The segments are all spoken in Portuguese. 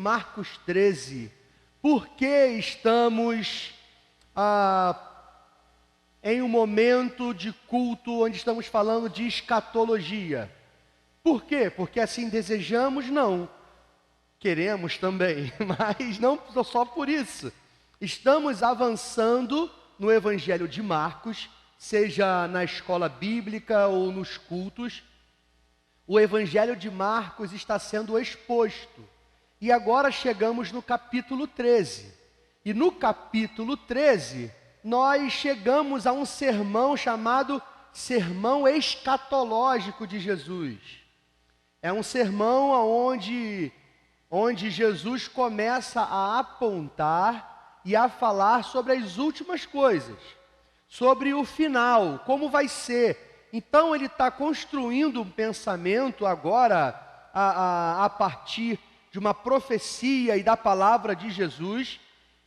Marcos 13, por que estamos em um momento de culto onde estamos falando de escatologia? Por quê? Porque assim desejamos? Não. Queremos também, mas não só por isso. Estamos avançando no Evangelho de Marcos, seja na escola bíblica ou nos cultos. O Evangelho de Marcos está sendo exposto. E agora chegamos no capítulo 13. E no capítulo 13, nós chegamos a um sermão chamado Sermão Escatológico de Jesus. É um sermão onde Jesus começa a apontar e a falar sobre as últimas coisas, sobre o final, como vai ser. Então ele está construindo um pensamento agora a partir de uma profecia e da palavra de Jesus,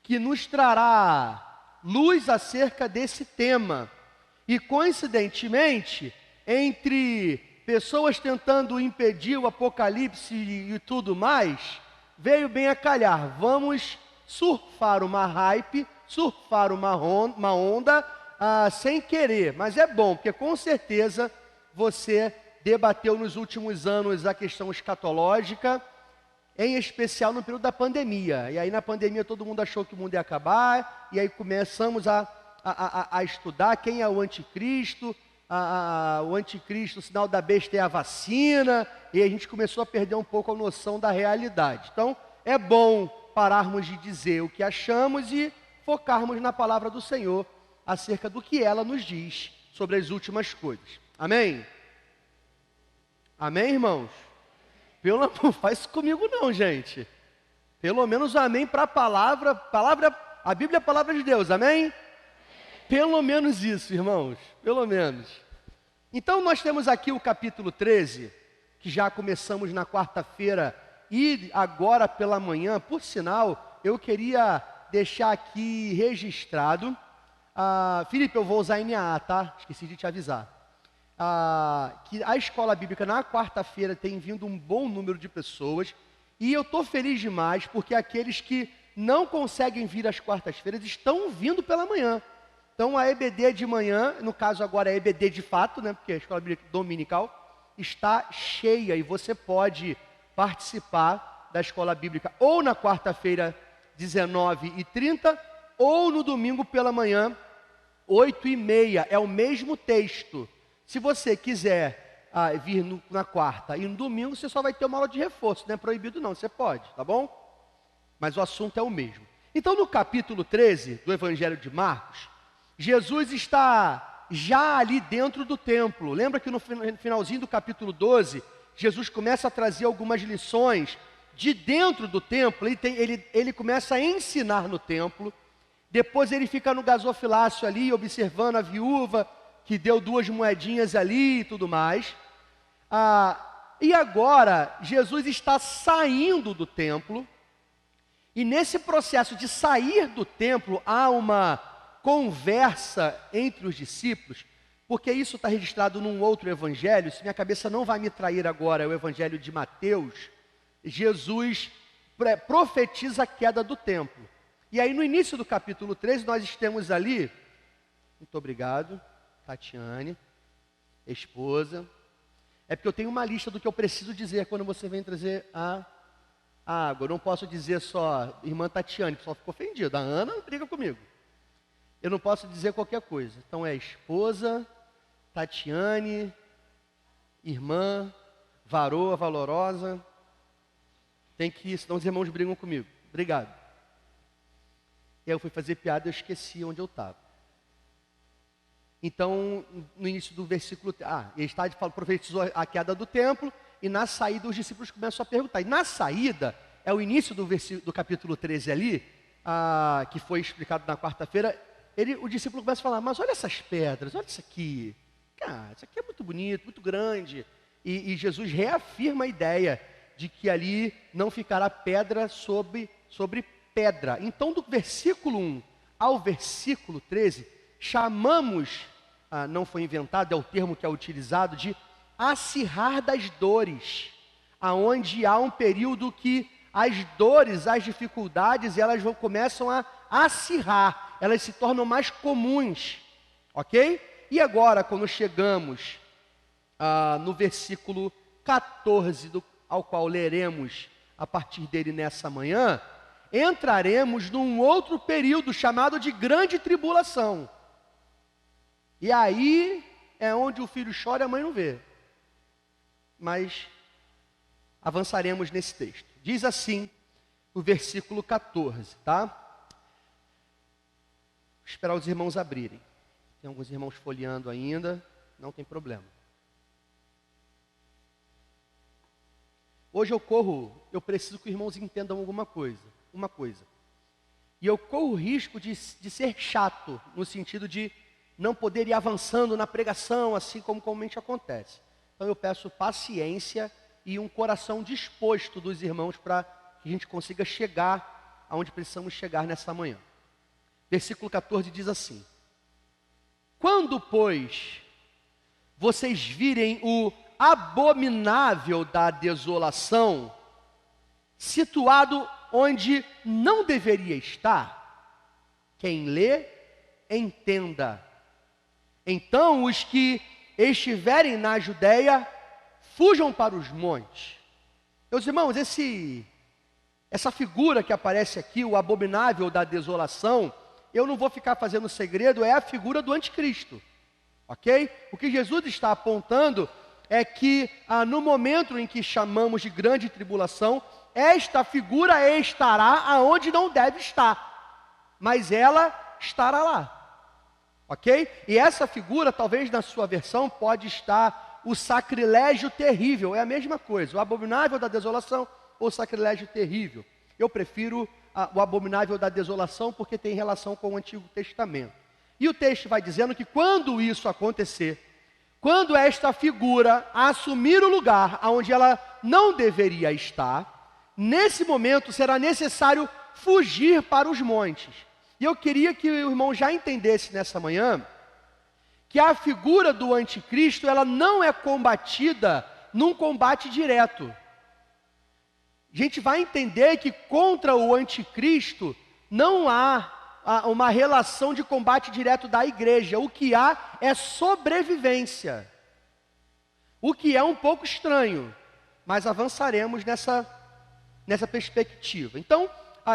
que nos trará luz acerca desse tema. E coincidentemente, entre pessoas tentando impedir o apocalipse e tudo mais, veio bem a calhar. Vamos surfar uma hype, surfar uma onda, sem querer. Mas é bom, porque com certeza você debateu nos últimos anos a questão escatológica, em especial no período da pandemia. E aí na pandemia todo mundo achou que o mundo ia acabar, e aí começamos a estudar quem é o anticristo. O anticristo, o sinal da besta é a vacina, e a gente começou a perder um pouco a noção da realidade. Então é bom pararmos de dizer o que achamos e focarmos na palavra do Senhor acerca do que ela nos diz sobre as últimas coisas. Amém? Amém, irmãos? Não faz isso comigo não, gente. Pelo menos amém para a palavra. A Bíblia é a palavra de Deus, amém? Pelo menos isso, irmãos. Pelo menos. Então nós temos aqui o capítulo 13, que já começamos na quarta-feira e agora pela manhã. Por sinal, eu queria deixar aqui registrado. Felipe, eu vou usar NAA, tá? Esqueci de te avisar. Que a escola bíblica na quarta-feira tem vindo um bom número de pessoas, e eu estou feliz demais porque aqueles que não conseguem vir às quartas-feiras estão vindo pela manhã. Então a EBD de manhã, no caso agora é EBD de fato, né, porque a escola bíblica dominical está cheia, e você pode participar da escola bíblica ou na quarta-feira 19h30 ou no domingo pela manhã 8h30, é o mesmo texto. Se você quiser vir na quarta e no domingo, você só vai ter uma aula de reforço. Não é proibido não, você pode, tá bom? Mas o assunto é o mesmo. Então no capítulo 13 do Evangelho de Marcos, Jesus está já ali dentro do templo. Lembra que no finalzinho do capítulo 12, Jesus começa a trazer algumas lições de dentro do templo. Ele começa a ensinar no templo. Depois ele fica no gasofilácio ali, observando a viúva que deu 2 moedinhas ali e tudo mais. E agora, Jesus está saindo do templo, e nesse processo de sair do templo, há uma conversa entre os discípulos, porque isso está registrado num outro evangelho, se minha cabeça não vai me trair agora, é o evangelho de Mateus. Jesus profetiza a queda do templo. E aí no início do capítulo 13, nós temos ali, muito obrigado, Tatiane, esposa. É porque eu tenho uma lista do que eu preciso dizer quando você vem trazer a água. Eu não posso dizer só irmã Tatiane, o pessoal ficou ofendido. A Ana briga comigo. Eu não posso dizer qualquer coisa. Então é esposa, Tatiane, irmã, varoa, valorosa. Tem que ir, senão os irmãos brigam comigo. Obrigado. E aí eu fui fazer piada e eu esqueci onde eu estava. Então, no início do versículo, ele está profetizou a queda do templo, e na saída os discípulos começam a perguntar. E na saída, é o início do capítulo 13 ali, que foi explicado na quarta-feira, o discípulo começa a falar, mas olha essas pedras, olha isso aqui. Cara, isso aqui é muito bonito, muito grande. E Jesus reafirma a ideia de que ali não ficará pedra sobre pedra. Então, do versículo 1 ao versículo 13, chamamos, não foi inventado, é o termo que é utilizado, de acirrar das dores, aonde há um período que as dores, as dificuldades, elas começam a acirrar, elas se tornam mais comuns, ok? E agora, quando chegamos no versículo 14, ao qual leremos a partir dele nessa manhã, entraremos num outro período chamado de grande tribulação. E aí é onde o filho chora e a mãe não vê. Mas avançaremos nesse texto. Diz assim, o versículo 14, tá? Vou esperar os irmãos abrirem. Tem alguns irmãos folheando ainda, não tem problema. Hoje eu preciso que os irmãos entendam uma coisa. E eu corro o risco de ser chato, no sentido de não poder ir avançando na pregação, assim como comumente acontece. Então eu peço paciência e um coração disposto dos irmãos para que a gente consiga chegar aonde precisamos chegar nessa manhã. Versículo 14 diz assim: quando, pois, vocês virem o abominável da desolação, situado onde não deveria estar, quem lê, entenda. Então os que estiverem na Judéia, fujam para os montes. Meus irmãos, essa figura que aparece aqui, o abominável da desolação, eu não vou ficar fazendo segredo, é a figura do anticristo, ok? O que Jesus está apontando é que no momento em que chamamos de grande tribulação, esta figura estará aonde não deve estar, mas ela estará lá, ok? E essa figura, talvez na sua versão, pode estar o sacrilégio terrível, é a mesma coisa, o abominável da desolação ou sacrilégio terrível. Eu prefiro o abominável da desolação porque tem relação com o Antigo Testamento. E o texto vai dizendo que quando isso acontecer, quando esta figura assumir o lugar onde ela não deveria estar, nesse momento será necessário fugir para os montes. E eu queria que o irmão já entendesse nessa manhã que a figura do anticristo, ela não é combatida num combate direto. A gente vai entender que contra o anticristo não há uma relação de combate direto da igreja. O que há é sobrevivência. O que é um pouco estranho, mas avançaremos nessa perspectiva. Então,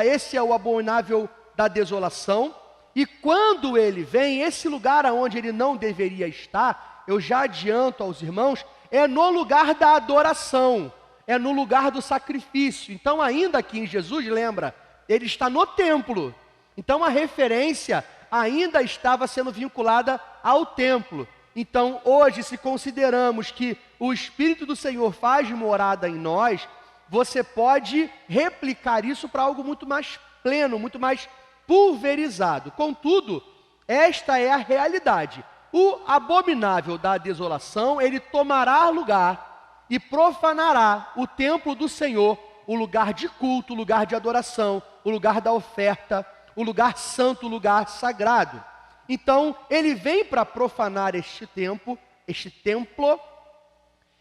esse é o abominável da desolação. E quando ele vem, esse lugar onde ele não deveria estar, eu já adianto aos irmãos, é no lugar da adoração, é no lugar do sacrifício. Então, ainda aqui em Jesus, lembra, ele está no templo. Então, a referência ainda estava sendo vinculada ao templo. Então, hoje, se consideramos que o Espírito do Senhor faz morada em nós, você pode replicar isso para algo muito mais pleno, muito mais pulverizado. Contudo, esta é a realidade. O abominável da desolação, ele tomará lugar e profanará o templo do Senhor, o lugar de culto, o lugar de adoração, o lugar da oferta, o lugar santo, o lugar sagrado. Então, ele vem para profanar este templo,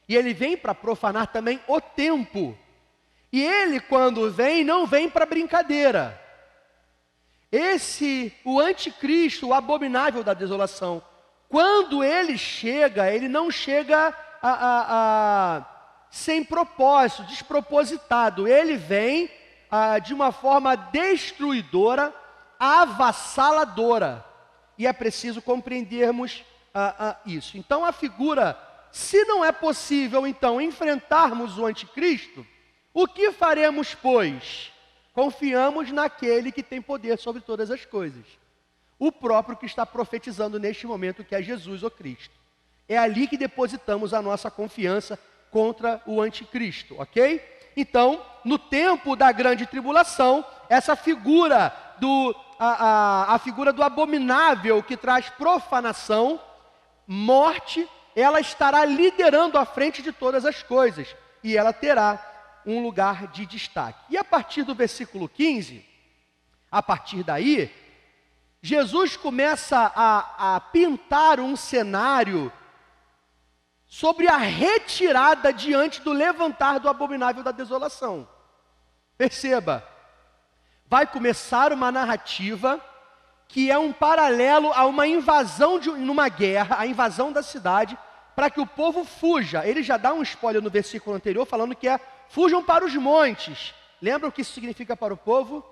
e ele vem para profanar também o tempo. E ele, quando vem, não vem para brincadeira. O anticristo, o abominável da desolação, quando ele chega, ele não chega sem propósito, despropositado. Ele vem de uma forma destruidora, avassaladora. E é preciso compreendermos isso. Então a figura, se não é possível então enfrentarmos o anticristo, o que faremos, pois? Confiamos naquele que tem poder sobre todas as coisas. O próprio que está profetizando neste momento, que é Jesus, o Cristo. É ali que depositamos a nossa confiança contra o anticristo, ok? Então, no tempo da grande tribulação, essa figura a figura do abominável que traz profanação, morte, ela estará liderando à frente de todas as coisas. E ela terá um lugar de destaque. E a partir do versículo 15, a partir daí, Jesus começa a pintar um cenário sobre a retirada diante do levantar do abominável da desolação. Perceba, vai começar uma narrativa que é um paralelo a uma invasão numa guerra, a invasão da cidade, para que o povo fuja. Ele já dá um spoiler no versículo anterior, falando que fujam para os montes. Lembra o que isso significa para o povo?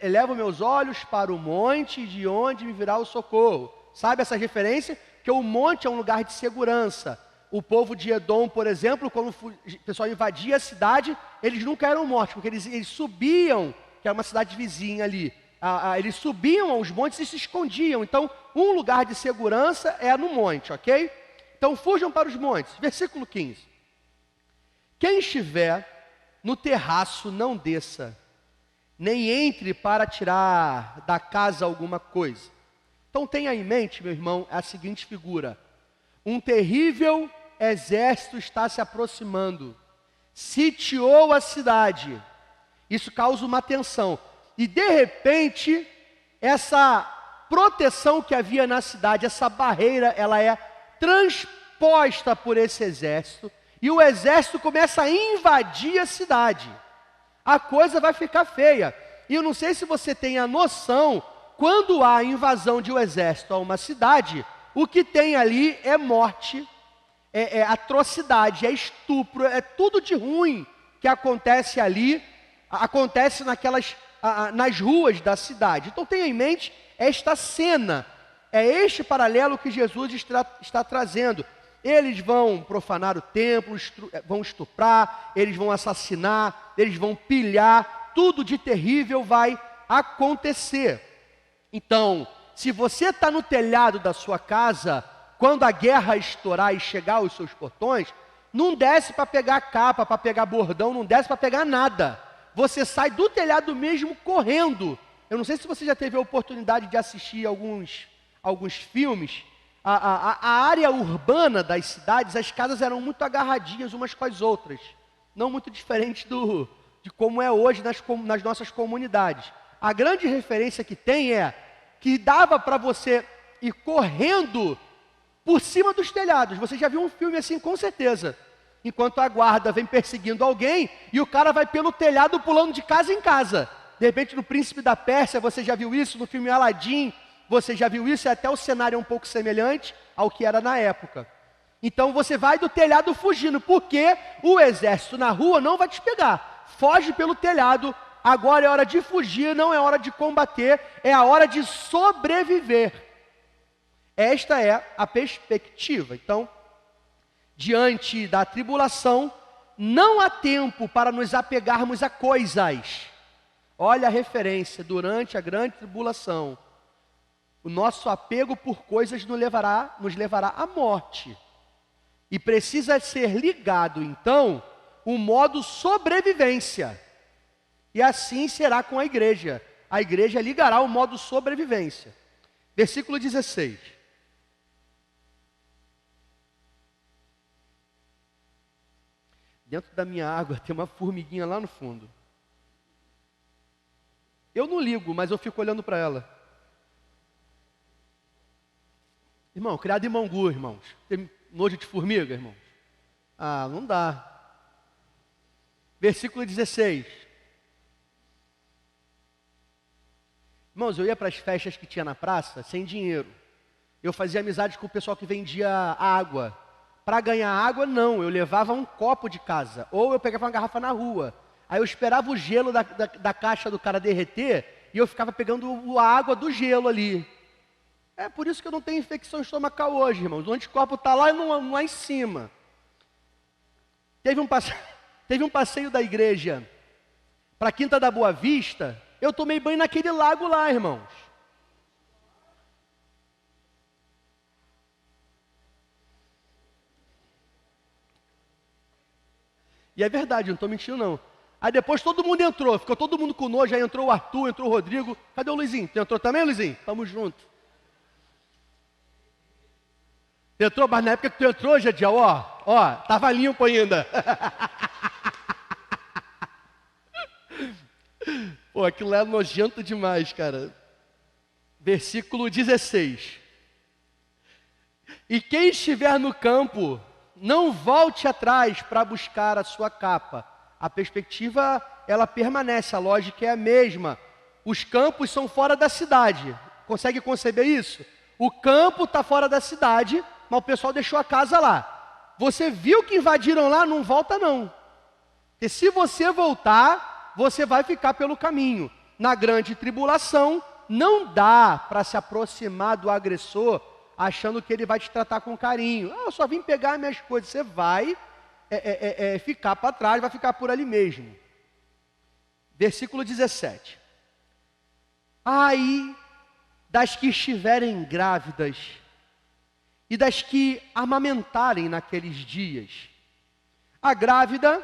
Elevo meus olhos para o monte, de onde me virá o socorro. Sabe essa referência? Que o monte é um lugar de segurança. O povo de Edom, por exemplo, quando o pessoal invadia a cidade, eles nunca eram mortos, porque eles subiam, que era uma cidade vizinha ali, eles subiam aos montes e se escondiam. Então, um lugar de segurança é no monte, ok? Então, fujam para os montes. Versículo 15. Quem estiver no terraço, não desça, nem entre para tirar da casa alguma coisa. Então, tenha em mente, meu irmão, a seguinte figura. Um terrível exército está se aproximando, sitiou a cidade. Isso causa uma tensão. E de repente, essa proteção que havia na cidade, essa barreira, ela é transposta por esse exército, e o exército começa a invadir a cidade. A coisa vai ficar feia. E eu não sei se você tem a noção, quando há invasão de um exército a uma cidade, o que tem ali é morte, é atrocidade, é estupro, é tudo de ruim que acontece ali, acontece nas ruas da cidade. Então tenha em mente esta cena, é este paralelo que Jesus está trazendo. Eles vão profanar o templo, vão estuprar, eles vão assassinar, eles vão pilhar, tudo de terrível vai acontecer. Então, se você está no telhado da sua casa, quando a guerra estourar e chegar aos seus portões, não desce para pegar capa, para pegar bordão, não desce para pegar nada. Você sai do telhado mesmo correndo. Eu não sei se você já teve a oportunidade de assistir alguns filmes. A área urbana das cidades, as casas eram muito agarradinhas umas com as outras. Não muito diferente de como é hoje nas nossas comunidades. A grande referência que tem é que dava para você ir correndo por cima dos telhados. Você já viu um filme assim, com certeza. Enquanto a guarda vem perseguindo alguém e o cara vai pelo telhado pulando de casa em casa. De repente, no Príncipe da Pérsia, você já viu isso, no filme Aladim, você já viu isso, e até o cenário é um pouco semelhante ao que era na época. Então você vai do telhado fugindo, porque o exército na rua não vai te pegar. Foge pelo telhado, agora é hora de fugir, não é hora de combater, é a hora de sobreviver. Esta é a perspectiva. Então, diante da tribulação, não há tempo para nos apegarmos a coisas. Olha a referência, durante a grande tribulação, o nosso apego por coisas nos levará à morte. E precisa ser ligado, então, o modo sobrevivência. E assim será com a igreja. A igreja ligará o modo sobrevivência. Versículo 16. Dentro da minha água tem uma formiguinha lá no fundo. Eu não ligo, mas eu fico olhando para ela. Irmão, criado em Mangu, irmãos. Tem nojo de formiga, irmãos? Ah, não dá. Versículo 16. Irmãos, eu ia para as festas que tinha na praça sem dinheiro. Eu fazia amizade com o pessoal que vendia água. Para ganhar água, não. Eu levava um copo de casa. Ou eu pegava uma garrafa na rua. Aí eu esperava o gelo da caixa do cara derreter. E eu ficava pegando a água do gelo ali. É por isso que eu não tenho infecção estomacal hoje, irmãos. O anticorpo está lá e não lá em cima. Teve um passeio da igreja para a Quinta da Boa Vista. Eu tomei banho naquele lago lá, irmãos. E é verdade, não estou mentindo não. Aí depois todo mundo entrou, ficou todo mundo com nojo, aí entrou o Arthur, entrou o Rodrigo. Cadê o Luizinho? Tu entrou também, Luizinho? Tamo junto. Tu entrou, mas na época que tu entrou, Jadiel, tava limpo ainda. Pô, aquilo lá é nojento demais, cara. Versículo 16. E quem estiver no campo, não volte atrás para buscar a sua capa. A perspectiva, ela permanece, a lógica é a mesma. Os campos são fora da cidade. Consegue conceber isso? O campo está fora da cidade, mas o pessoal deixou a casa lá. Você viu que invadiram lá? Não volta não. Porque se você voltar, você vai ficar pelo caminho. Na grande tribulação, não dá para se aproximar do agressor achando que ele vai te tratar com carinho. Eu só vim pegar minhas coisas. Você vai ficar para trás, vai ficar por ali mesmo. Versículo 17. Ai das que estiverem grávidas e das que amamentarem naqueles dias. A grávida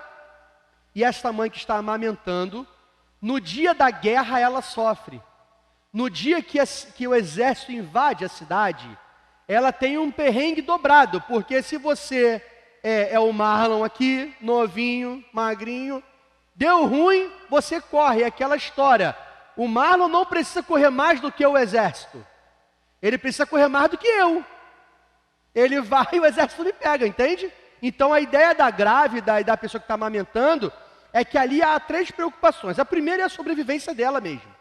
e esta mãe que está amamentando, no dia da guerra ela sofre. No dia que o exército invade a cidade, ela tem um perrengue dobrado, porque se você é o Marlon aqui, novinho, magrinho, deu ruim, você corre, é aquela história. O Marlon não precisa correr mais do que o exército. Ele precisa correr mais do que eu. Ele vai e o exército me pega, entende? Então a ideia da grávida e da pessoa que está amamentando é que ali há 3 preocupações. A primeira é a sobrevivência dela mesmo.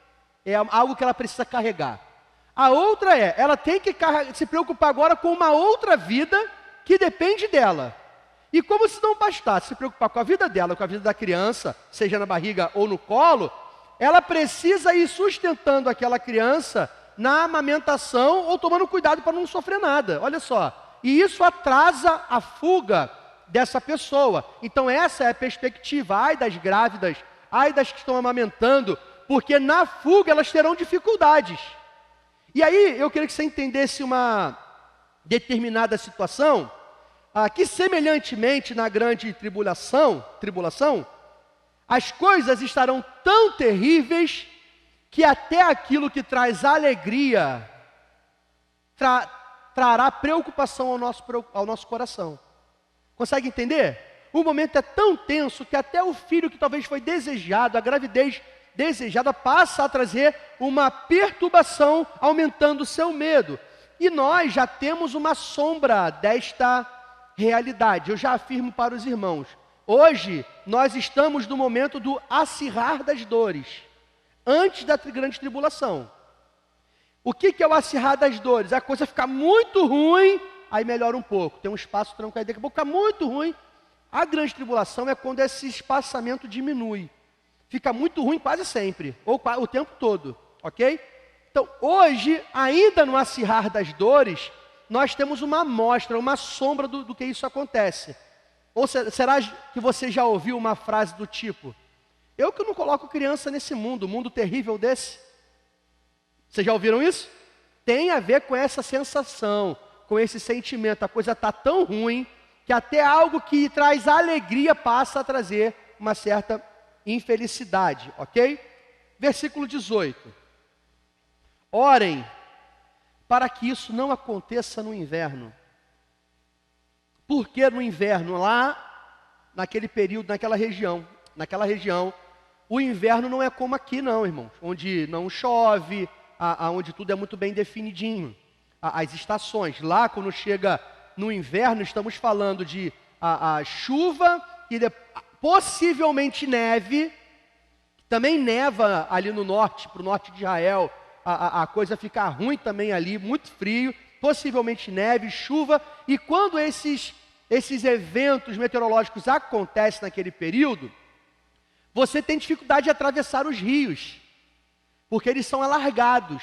É algo que ela precisa carregar. A outra ela tem que se preocupar agora com uma outra vida que depende dela. E como se não bastasse se preocupar com a vida dela, com a vida da criança, seja na barriga ou no colo, ela precisa ir sustentando aquela criança na amamentação ou tomando cuidado para não sofrer nada. Olha só. E isso atrasa a fuga dessa pessoa. Então essa é a perspectiva. Ai das grávidas, ai das que estão amamentando, porque na fuga elas terão dificuldades. E aí eu queria que você entendesse uma determinada situação, que semelhantemente na grande tribulação, as coisas estarão tão terríveis que até aquilo que traz alegria trará preocupação ao nosso coração. Consegue entender? O momento é tão tenso que até o filho que talvez foi desejado, a gravidez desejada, passa a trazer uma perturbação, aumentando o seu medo. E nós já temos uma sombra desta realidade. Eu já afirmo para os irmãos, hoje nós estamos no momento do acirrar das dores, antes da grande tribulação. O que é o acirrar das dores? A coisa fica muito ruim, aí melhora um pouco, tem um espaço tranquilo, daqui a pouco fica muito ruim. A grande tribulação é quando esse espaçamento diminui. Fica muito ruim quase sempre, ou o tempo todo, ok? Então, hoje, ainda no acirrar das dores, nós temos uma amostra, uma sombra do que isso acontece. Ou será que você já ouviu uma frase do tipo, eu que não coloco criança nesse mundo terrível desse? Vocês já ouviram isso? Tem a ver com essa sensação, com esse sentimento. A coisa está tão ruim que até algo que traz alegria passa a trazer uma certa infelicidade, ok? Versículo 18. Orem para que isso não aconteça no inverno. Porque no inverno, lá, naquele período, naquela região, o inverno não é como aqui não, irmãos, onde não chove, onde tudo é muito bem definidinho, as estações. Lá, quando chega no inverno, estamos falando de a chuva e possivelmente neve. Também neva ali no norte, para o norte de Israel, a coisa fica ruim também ali, muito frio, possivelmente neve, chuva. E quando esses eventos meteorológicos acontecem naquele período, você tem dificuldade de atravessar os rios, porque eles são alargados.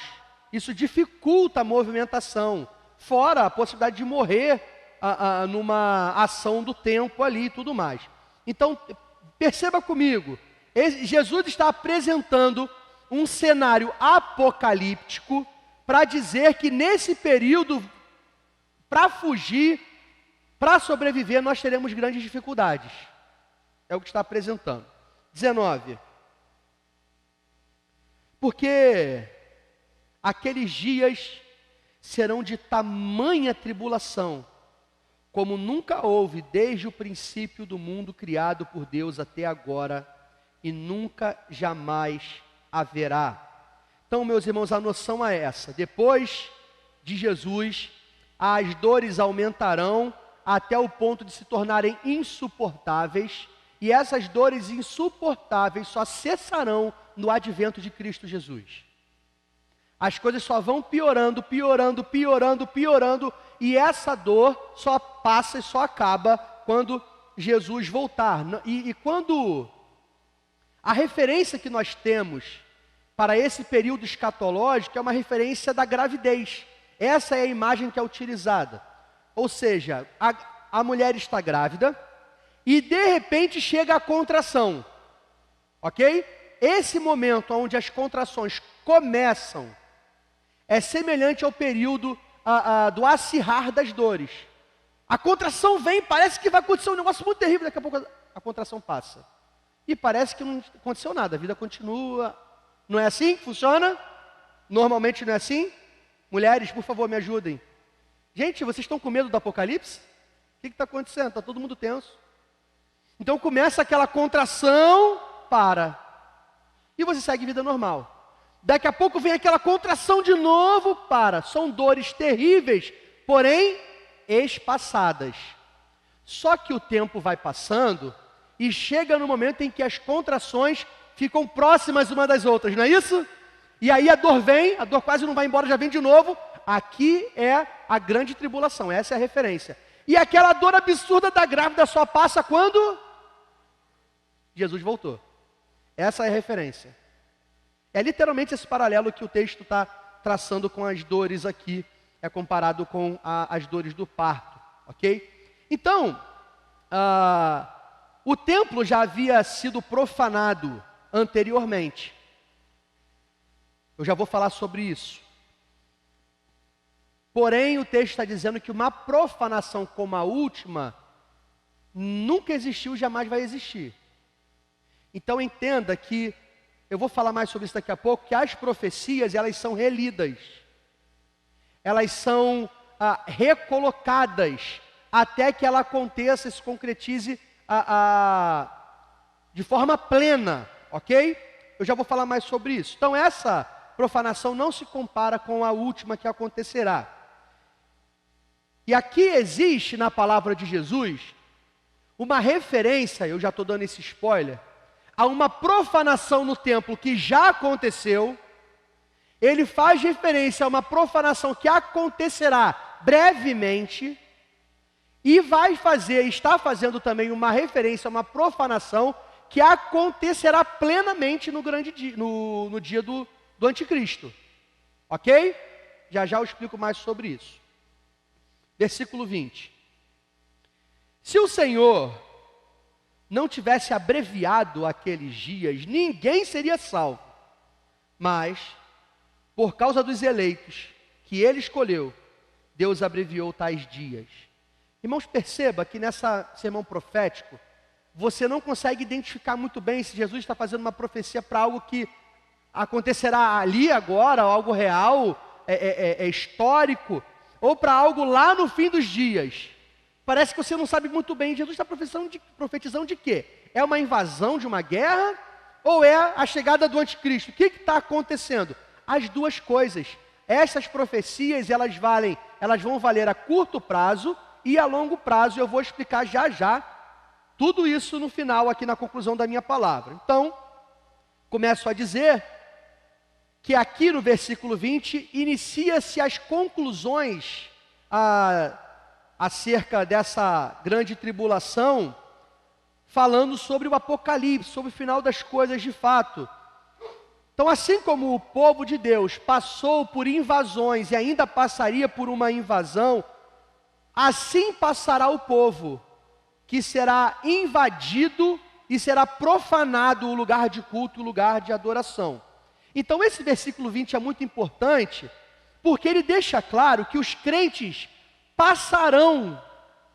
Isso dificulta a movimentação, fora a possibilidade de morrer numa ação do tempo ali e tudo mais. Então, perceba comigo, Jesus está apresentando um cenário apocalíptico para dizer que nesse período, para fugir, para sobreviver, nós teremos grandes dificuldades. É o que está apresentando. 19. Porque aqueles dias serão de tamanha tribulação, como nunca houve desde o princípio do mundo criado por Deus até agora, e nunca jamais haverá. Então, meus irmãos, a noção é essa. Depois de Jesus, as dores aumentarão até o ponto de se tornarem insuportáveis, que essas dores insuportáveis só cessarão no advento de Cristo Jesus. As coisas só vão piorando, piorando, piorando, piorando, e essa dor só passa e só acaba quando Jesus voltar. E quando a referência que nós temos para esse período escatológico é uma referência da gravidez. Essa é a imagem que é utilizada. Ou seja, a mulher está grávida e de repente chega a contração. Ok? Esse momento onde as contrações começam é semelhante ao período do acirrar das dores. A contração vem, parece que vai acontecer um negócio muito terrível, daqui a pouco a contração passa. E parece que não aconteceu nada, a vida continua. Não é assim que funciona? Normalmente não é assim? Mulheres, por favor, me ajudem. Gente, vocês estão com medo do apocalipse? O que está acontecendo? Está todo mundo tenso. Então começa aquela contração, para. E você segue vida normal. Daqui a pouco vem aquela contração de novo, para. São dores terríveis, porém espaçadas. Só que o tempo vai passando e chega no momento em que as contrações ficam próximas uma das outras, não é isso? E aí a dor vem, a dor quase não vai embora, já vem de novo. Aqui é a grande tribulação, essa é a referência. E aquela dor absurda da grávida só passa quando Jesus voltou. Essa é a referência. É literalmente esse paralelo que o texto está traçando com as dores aqui, é comparado com as dores do parto, ok? Então, o templo já havia sido profanado anteriormente. Eu já vou falar sobre isso. Porém, o texto está dizendo que uma profanação como a última nunca existiu, jamais vai existir. Então entenda que, eu vou falar mais sobre isso daqui a pouco, que as profecias, elas são relidas. Elas são recolocadas até que ela aconteça, se concretize de forma plena, ok? Eu já vou falar mais sobre isso. Então essa profanação não se compara com a última que acontecerá. E aqui existe na palavra de Jesus uma referência, eu já estou dando esse spoiler, a uma profanação no templo que já aconteceu. Ele faz referência a uma profanação que acontecerá brevemente e está fazendo também uma referência a uma profanação que acontecerá plenamente no grande dia, no dia do anticristo. Ok? Já eu explico mais sobre isso. Versículo 20. Se o Senhor não tivesse abreviado aqueles dias, ninguém seria salvo. Mas, por causa dos eleitos que Ele escolheu, Deus abreviou tais dias. Irmãos, perceba que nessa sermão profético, você não consegue identificar muito bem se Jesus está fazendo uma profecia para algo que acontecerá ali agora, algo real, histórico, ou para algo lá no fim dos dias. Parece que você não sabe muito bem. Jesus está profetizando de quê? É uma invasão de uma guerra ou é a chegada do anticristo? O que está acontecendo? As duas coisas. Essas profecias, elas vão valer a curto prazo e a longo prazo. Eu vou explicar já tudo isso no final, aqui na conclusão da minha palavra. Então, começo a dizer que aqui no versículo 20, inicia-se as conclusões acerca dessa grande tribulação, falando sobre o Apocalipse, sobre o final das coisas de fato. Então, assim como o povo de Deus passou por invasões e ainda passaria por uma invasão, assim passará o povo, que será invadido e será profanado o lugar de culto, o lugar de adoração. Então esse versículo 20 é muito importante, porque ele deixa claro que os crentes passarão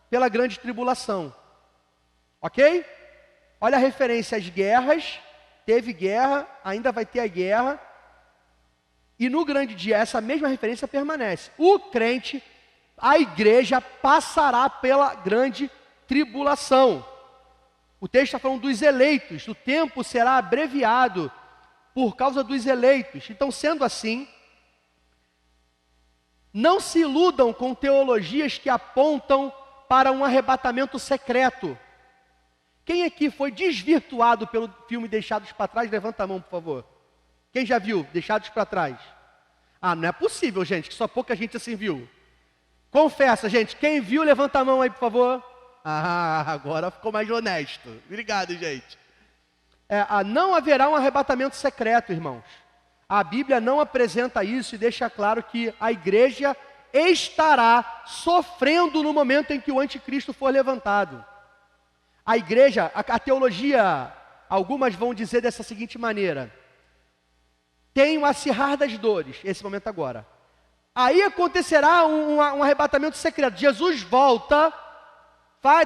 pela grande tribulação. Ok? Olha a referência às guerras, teve guerra, ainda vai ter a guerra, e no grande dia essa mesma referência permanece. O crente, a igreja, passará pela grande tribulação. O texto está falando dos eleitos, o tempo será abreviado por causa dos eleitos. Então, sendo assim, não se iludam com teologias que apontam para um arrebatamento secreto. quem aqui foi desvirtuado pelo filme Deixados para Trás? Levanta a mão, por favor. Quem já viu Deixados para Trás? Ah, não é possível, gente, que só pouca gente assim viu. Confessa, gente, quem viu, levanta a mão aí, por favor. Ah, agora ficou mais honesto. Obrigado, gente. Não haverá um arrebatamento secreto, irmãos. A Bíblia não apresenta isso e deixa claro que a igreja estará sofrendo no momento em que o anticristo for levantado. A igreja, a teologia, algumas vão dizer dessa seguinte maneira: tem um acirrar das dores, esse momento agora. Aí acontecerá um arrebatamento secreto. Jesus volta,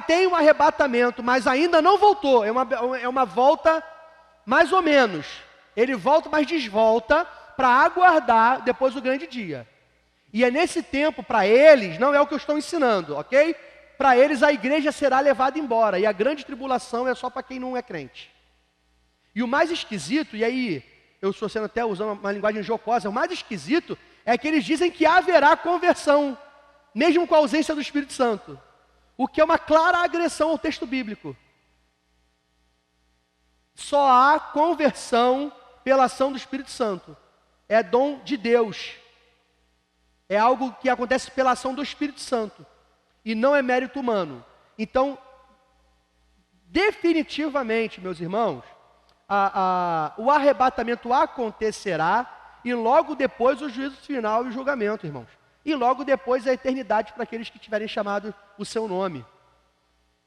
tem um arrebatamento, mas ainda não voltou. É uma volta mais ou menos. Ele volta, mas desvolta para aguardar depois do grande dia. E é nesse tempo, para eles, não é o que eu estou ensinando, ok? Para eles a igreja será levada embora. E a grande tribulação é só para quem não é crente. E o mais esquisito, e aí eu estou sendo até usando uma linguagem jocosa, o mais esquisito é que eles dizem que haverá conversão, mesmo com a ausência do Espírito Santo. O que é uma clara agressão ao texto bíblico. Só há conversão pela ação do Espírito Santo. É dom de Deus. É algo que acontece pela ação do Espírito Santo. E não é mérito humano. Então, definitivamente, meus irmãos, o arrebatamento acontecerá e logo depois o juízo final e o julgamento, irmãos. E logo depois a eternidade para aqueles que tiverem chamado o seu nome.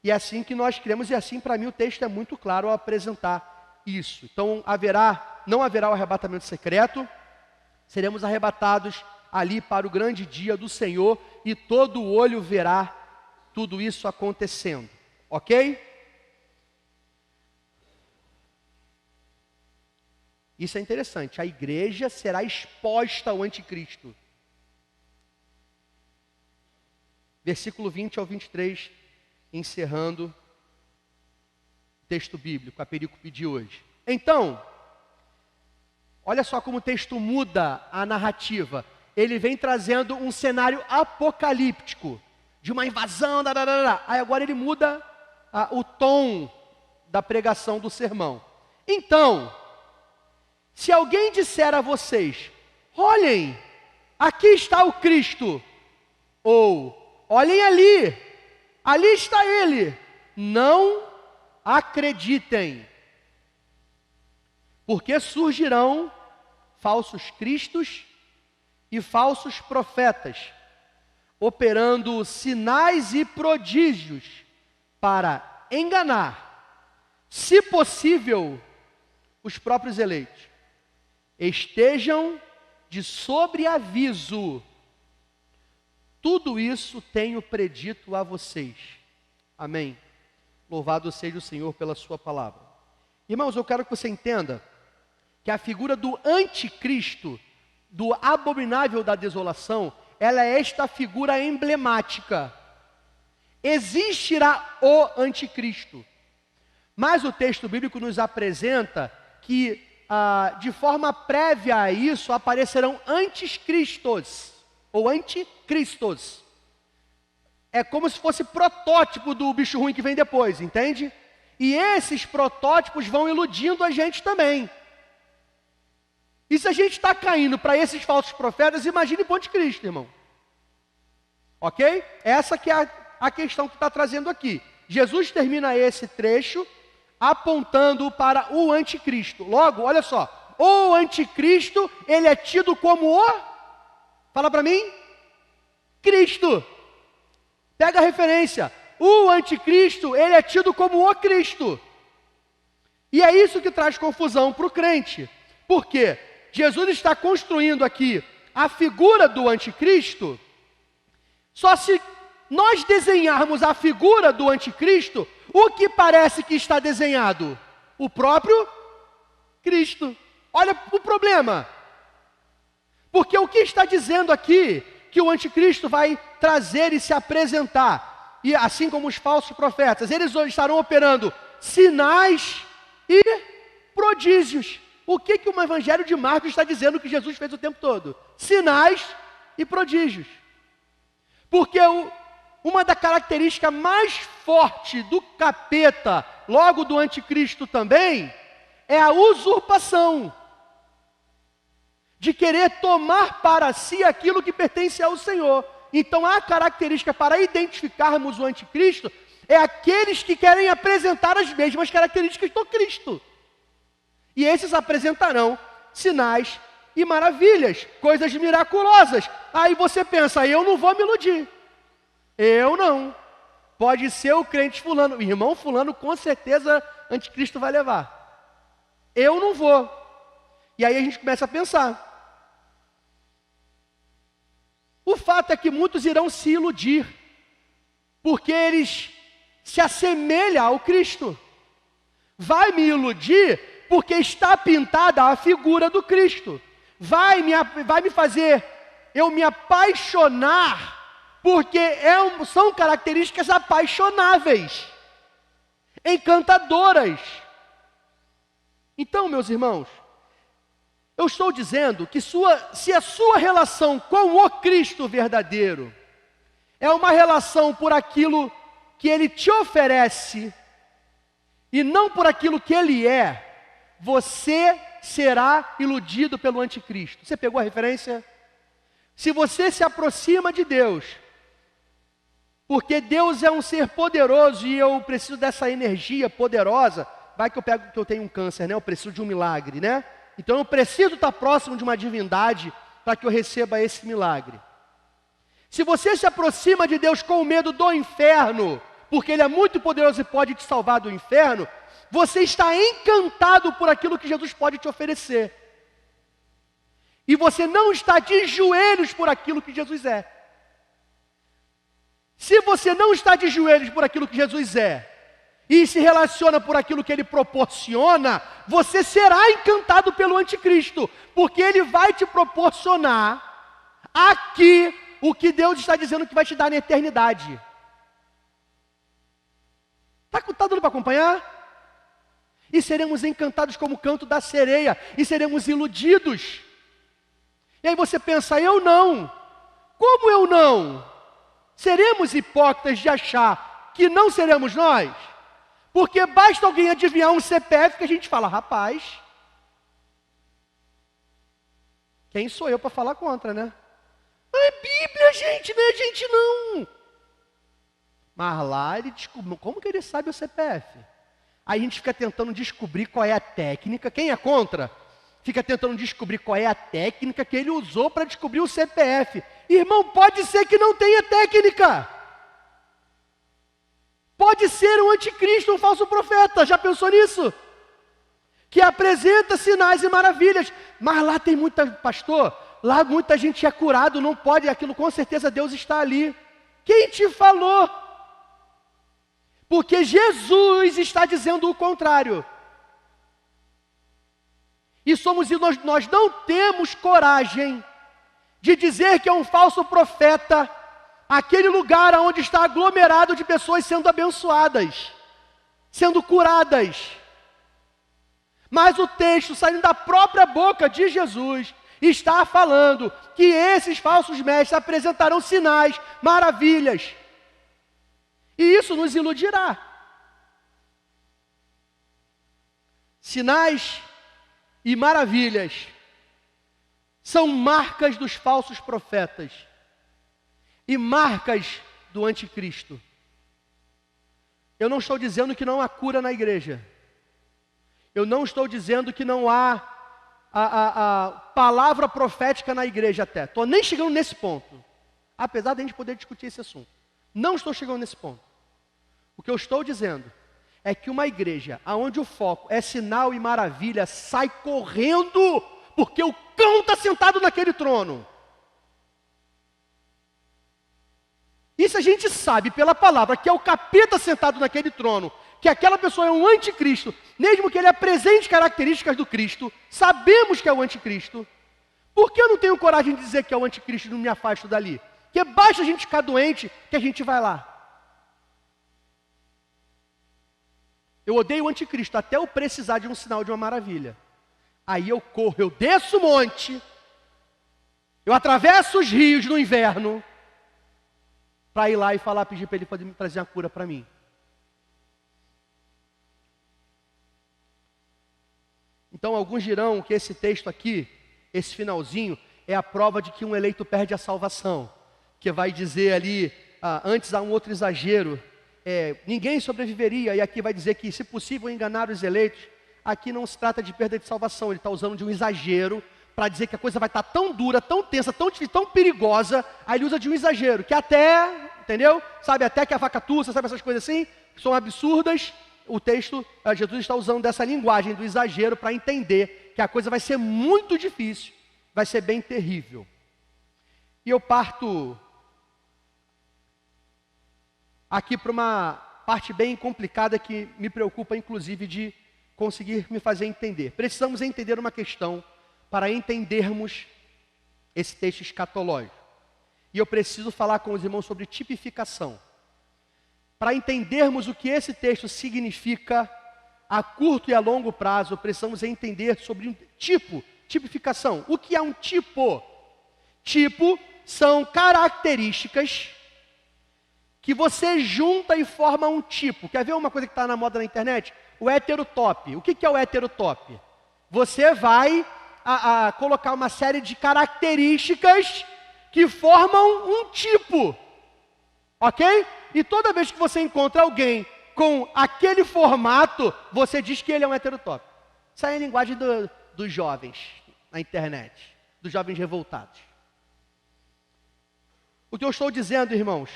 E é assim que nós cremos, e assim para mim o texto é muito claro ao apresentar isso. Então não haverá o arrebatamento secreto, seremos arrebatados ali para o grande dia do Senhor, e todo olho verá tudo isso acontecendo, ok? Isso é interessante, a igreja será exposta ao anticristo. Versículo 20 ao 23, encerrando o texto bíblico, a perícope de hoje. Então, olha só como o texto muda a narrativa. Ele vem trazendo um cenário apocalíptico, de uma invasão, aí agora ele muda o tom da pregação do sermão. Então, se alguém disser a vocês, olhem, aqui está o Cristo, ou olhem ali está ele, não acreditem, porque surgirão falsos cristos e falsos profetas, operando sinais e prodígios para enganar, se possível, os próprios eleitos. Estejam de sobreaviso. Tudo isso tenho predito a vocês. Amém. Louvado seja o Senhor pela sua palavra. Irmãos, eu quero que você entenda que a figura do anticristo, do abominável da desolação, ela é esta figura emblemática. Existirá o anticristo. Mas o texto bíblico nos apresenta que de forma prévia a isso aparecerão anticristos, ou anticristos. É como se fosse protótipo do bicho ruim que vem depois, entende? E esses protótipos vão iludindo a gente também. E se a gente está caindo para esses falsos profetas, imagine o anticristo, irmão. Ok? Essa que é a questão que está trazendo aqui. Jesus termina esse trecho apontando para o anticristo. Logo, olha só, o anticristo, ele é tido como fala para mim, Cristo. Pega a referência, o anticristo, ele é tido como o Cristo. E é isso que traz confusão para o crente. Por quê? Jesus está construindo aqui a figura do anticristo, só se nós desenharmos a figura do anticristo, o que parece que está desenhado? O próprio Cristo. Olha o problema. Porque o que está dizendo aqui, que o anticristo vai trazer e se apresentar, e assim como os falsos profetas, eles estarão operando sinais e prodígios. O que o evangelho de Marcos está dizendo que Jesus fez o tempo todo? Sinais e prodígios. Porque uma da características mais forte do capeta logo do anticristo também, é a usurpação. De querer tomar para si aquilo que pertence ao Senhor. Então a característica para identificarmos o anticristo é aqueles que querem apresentar as mesmas características do Cristo. E esses apresentarão sinais e maravilhas, coisas miraculosas. Aí você pensa, eu não vou me iludir. Eu não. Pode ser o crente fulano, o irmão fulano com certeza anticristo vai levar. Eu não vou. E aí a gente começa a pensar. O fato é que muitos irão se iludir, porque eles se assemelham ao Cristo. Vai me iludir porque está pintada a figura do Cristo. Vai me fazer eu me apaixonar, porque são características apaixonáveis, encantadoras. Então, meus irmãos, eu estou dizendo que se a sua relação com o Cristo verdadeiro é uma relação por aquilo que Ele te oferece e não por aquilo que Ele é, você será iludido pelo anticristo. Você pegou a referência? Se você se aproxima de Deus, porque Deus é um ser poderoso e eu preciso dessa energia poderosa, vai que eu tenho um câncer, né? Eu preciso de um milagre, né? Então eu preciso estar próximo de uma divindade para que eu receba esse milagre. Se você se aproxima de Deus com medo do inferno, porque Ele é muito poderoso e pode te salvar do inferno, você está encantado por aquilo que Jesus pode te oferecer. E você não está de joelhos por aquilo que Jesus é. Se você não está de joelhos por aquilo que Jesus é, e se relaciona por aquilo que Ele proporciona, você será encantado pelo anticristo, porque ele vai te proporcionar aqui o que Deus está dizendo que vai te dar na eternidade. Está dando para acompanhar? E seremos encantados como o canto da sereia, e seremos iludidos. E aí você pensa, eu não. Como eu não? Seremos hipócritas de achar que não seremos nós? Porque basta alguém adivinhar um CPF que a gente fala, rapaz, quem sou eu para falar contra, né? É Bíblia, gente, não é gente não. Mas lá ele descobriu, como que ele sabe o CPF? Aí a gente fica tentando descobrir qual é a técnica, quem é contra? Fica tentando descobrir qual é a técnica que ele usou para descobrir o CPF. Irmão, pode ser que não tenha técnica. Pode ser um anticristo, um falso profeta, já pensou nisso? Que apresenta sinais e maravilhas, mas lá tem pastor, lá muita gente é curado, não pode, aquilo com certeza Deus está ali. Quem te falou? Porque Jesus está dizendo o contrário. E nós não temos coragem de dizer que é um falso profeta, aquele lugar onde está aglomerado de pessoas sendo abençoadas, sendo curadas. Mas o texto, saindo da própria boca de Jesus, está falando que esses falsos mestres apresentarão sinais, maravilhas. E isso nos iludirá. Sinais e maravilhas são marcas dos falsos profetas e marcas do anticristo. Eu não estou dizendo que não há cura na igreja. Eu não estou dizendo que não há a palavra profética na igreja até. Estou nem chegando nesse ponto. Apesar de a gente poder discutir esse assunto. Não estou chegando nesse ponto. O que eu estou dizendo é que uma igreja onde o foco é sinal e maravilha sai correndo porque o cão está sentado naquele trono. Isso a gente sabe pela palavra que é o capeta sentado naquele trono, que aquela pessoa é um anticristo, mesmo que ele apresente características do Cristo, sabemos que é o anticristo. Por que eu não tenho coragem de dizer que é o anticristo e não me afasto dali? Porque basta a gente ficar doente que a gente vai lá. Eu odeio o anticristo até eu precisar de um sinal de uma maravilha. Aí eu corro, eu desço o monte, eu atravesso os rios no inverno, para ir lá e pedir para ele trazer uma cura para mim. Então, alguns dirão que esse texto aqui, esse finalzinho, é a prova de que um eleito perde a salvação. Que vai dizer ali, antes há um outro exagero, ninguém sobreviveria, e aqui vai dizer que, se possível, enganar os eleitos. Aqui não se trata de perda de salvação, ele está usando de um exagero, para dizer que a coisa vai estar tão dura, tão tensa, tão difícil, tão perigosa, aí ele usa de um exagero, que até, entendeu? Sabe, até que a vaca tussa, sabe essas coisas assim, que são absurdas. O texto, Jesus está usando dessa linguagem do exagero para entender que a coisa vai ser muito difícil, vai ser bem terrível. E eu parto aqui para uma parte bem complicada que me preocupa, inclusive, de conseguir me fazer entender. Precisamos entender uma questão para entendermos esse texto escatológico. E eu preciso falar com os irmãos sobre tipificação. Para entendermos o que esse texto significa a curto e a longo prazo, precisamos entender sobre um tipo, tipificação. O que é um tipo? Tipo são características que você junta e forma um tipo. Quer ver uma coisa que está na moda na internet? O heterotop. O que é o heterotop? Você vai colocar uma série de características que formam um tipo. Ok? E toda vez que você encontra alguém com aquele formato, você diz que ele é um heterotop. Isso aí é a linguagem dos jovens na internet, dos jovens revoltados. O que eu estou dizendo, irmãos,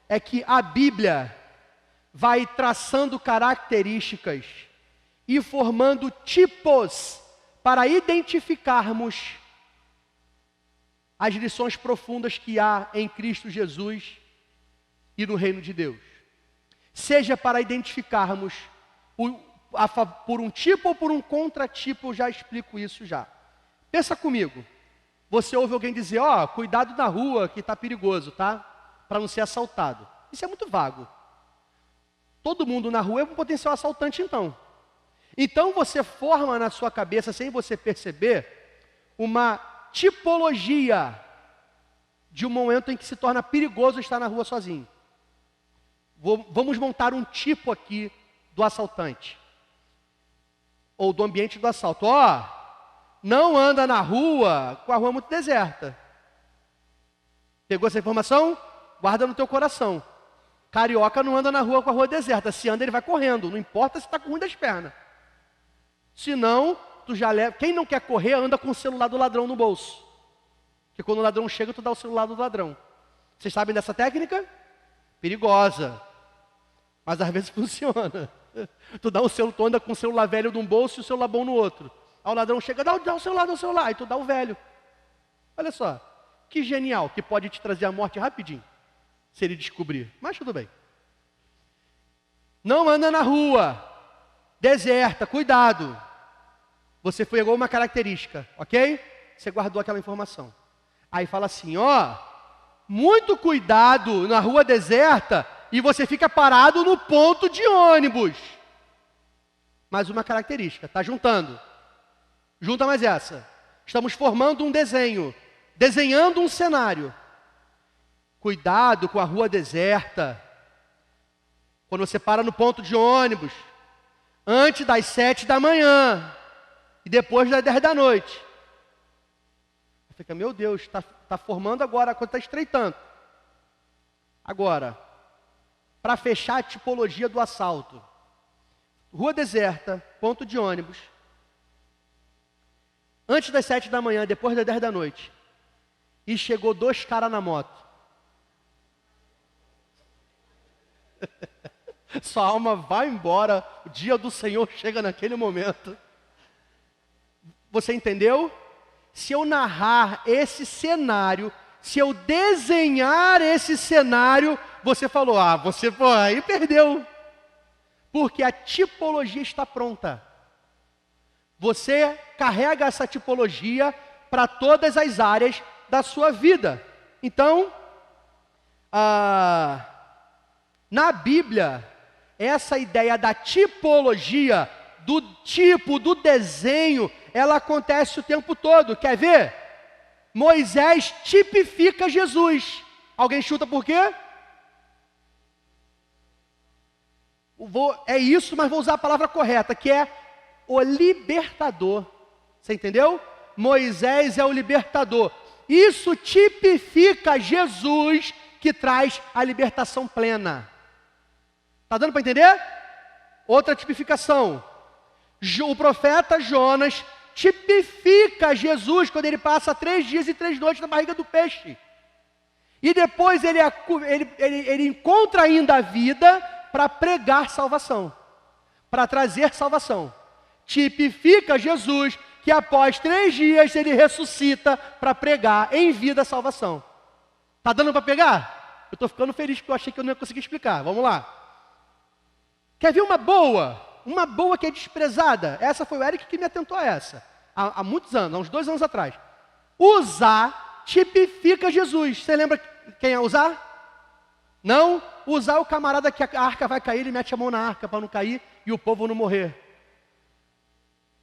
é que a Bíblia vai traçando características e formando tipos para identificarmos as lições profundas que há em Cristo Jesus e no reino de Deus. Seja para identificarmos por um tipo ou por um contratipo, eu já explico isso já. Pensa comigo, você ouve alguém dizer, cuidado na rua que está perigoso, tá? Para não ser assaltado. Isso é muito vago. Todo mundo na rua é um potencial assaltante, então. Então você forma na sua cabeça, sem você perceber, uma tipologia de um momento em que se torna perigoso estar na rua sozinho. Vamos montar um tipo aqui do assaltante. Ou do ambiente do assalto. Não anda na rua com a rua muito deserta. Pegou essa informação? Guarda no teu coração. Carioca não anda na rua com a rua deserta. Se anda, ele vai correndo. Não importa se está com ruim das pernas. Senão, tu já leva. Quem não quer correr, anda com o celular do ladrão no bolso. Porque quando o ladrão chega, tu dá o celular do ladrão. Vocês sabem dessa técnica? Perigosa. Mas às vezes funciona. Tu anda com o celular velho num bolso e o celular bom no outro. Aí o ladrão chega, dá o celular. Aí tu dá o velho. Olha só. Que genial, que pode te trazer a morte rapidinho. Se ele descobrir. Mas tudo bem. Não anda na rua. Deserta, cuidado. Você pegou uma característica, ok? Você guardou aquela informação. Aí fala assim, muito cuidado na rua deserta e você fica parado no ponto de ônibus. Mais uma característica, está juntando. Junta mais essa. Estamos formando um desenho, desenhando um cenário. Cuidado com a rua deserta. Quando você para no ponto de ônibus, antes das 7 da manhã e depois das 10 da noite. Fica, meu Deus, está formando agora, a coisa está estreitando. Agora, para fechar a tipologia do assalto. Rua deserta, ponto de ônibus. Antes das 7 da manhã, depois das 10 da noite. E chegou 2 caras na moto. Sua alma vai embora, o dia do Senhor chega naquele momento. Você entendeu? Se eu narrar esse cenário, se eu desenhar esse cenário, você falou, aí perdeu. Porque a tipologia está pronta. Você carrega essa tipologia para todas as áreas da sua vida. Então, na Bíblia, essa ideia da tipologia, do tipo, do desenho, ela acontece o tempo todo. Quer ver? Moisés tipifica Jesus. Alguém chuta por quê? É isso, mas vou usar a palavra correta, que é o libertador. Você entendeu? Moisés é o libertador. Isso tipifica Jesus que traz a libertação plena. Está dando para entender? Outra tipificação. O profeta Jonas tipifica Jesus quando ele passa 3 dias e 3 noites na barriga do peixe. E depois ele encontra ainda a vida para pregar salvação, para trazer salvação. Tipifica Jesus que após 3 dias ele ressuscita para pregar em vida a salvação. Está dando para pegar? Eu estou ficando feliz porque eu achei que eu não ia conseguir explicar. Vamos lá. Quer ver uma boa? Uma boa que é desprezada. Essa foi o Eric que me atentou a essa. Há muitos anos, há uns 2 anos atrás. Usar tipifica Jesus. Você lembra quem é usar? Não? Usar o camarada que a arca vai cair, ele mete a mão na arca para não cair e o povo não morrer.